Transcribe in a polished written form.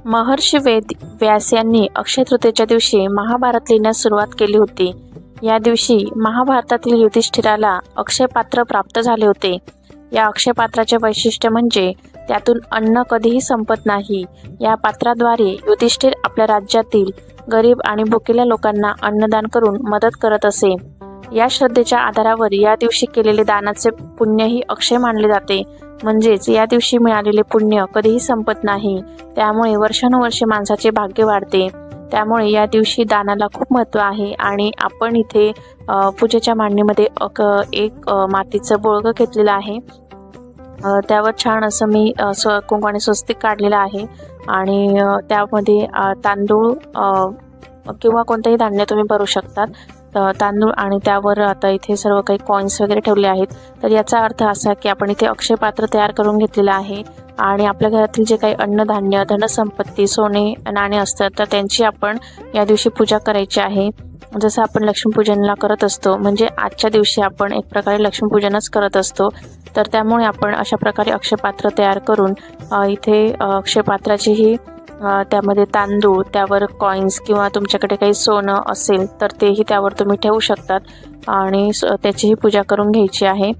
महर्षी व्यास यांनी अक्षय तृतीयेच्या दिवशी महाभारत लिहिण्यास सुरुवात केली होती. या दिवशी महाभारतातील युधिष्ठिराला अक्षय पात्र प्राप्त झाले होते. या अक्षय पात्राचे वैशिष्ट्य म्हणजे त्यातून अन्न कधीही संपत नाही. या पात्राद्वारे युधिष्ठिर आपल्या राज्यातील गरीब आणि भुकेल्या लोकांना अन्नदान करून मदत करत असे. या श्रद्धेच्या आधारावर या दिवशी केलेले दानाचे पुण्यही अक्षय मानले जाते. म्हणजेच या दिवशी मिळालेले पुण्य कधीही संपत नाही. त्यामुळे वर्षानुवर्षे माणसाचे भाग्य वाढते. त्यामुळे या दिवशी दानाला खूप महत्त्व आहे. आणि आपण इथे पूजेच्या मांडणीमध्ये एक मातीचं बोळगं घेतलेलं आहे. त्यावर छान असं मी कुंकवाने स्वस्तिक काढलेलं आहे. आणि त्यामध्ये तांदूळ किंवा कोणतेही धान्य तुम्ही भरू शकतात. तांदूळ आणि त्यावर आता इथे सर्व काही कॉईन्स वगैरे ठेवले आहेत. तर याचा अर्थ असा की आपण इथे अक्षय पात्र तयार करून घेतलेलं आहे. आणि आपल्या घरातील जे काही अन्नधान्य, धनसंपत्ती, सोने, नाणे असतात तर त्यांची आपण या दिवशी पूजा करायची आहे. जसं आपण लक्ष्मीपूजनला करत असतो, म्हणजे आजच्या दिवशी आपण एक प्रकारे लक्ष्मीपूजनच करत असतो. तर त्यामुळे आपण अशा प्रकारे अक्षय पात्र तयार करून इथे अक्षय पात्राचीही त्यामध्ये तांदूळ, त्यावर कॉईन्स किंवा तुमच्याकडे काही सोनं असेल तर तेही त्यावर तुम्ही ठेवू शकतात आणि त्याचीही पूजा करून घ्यायची आहे.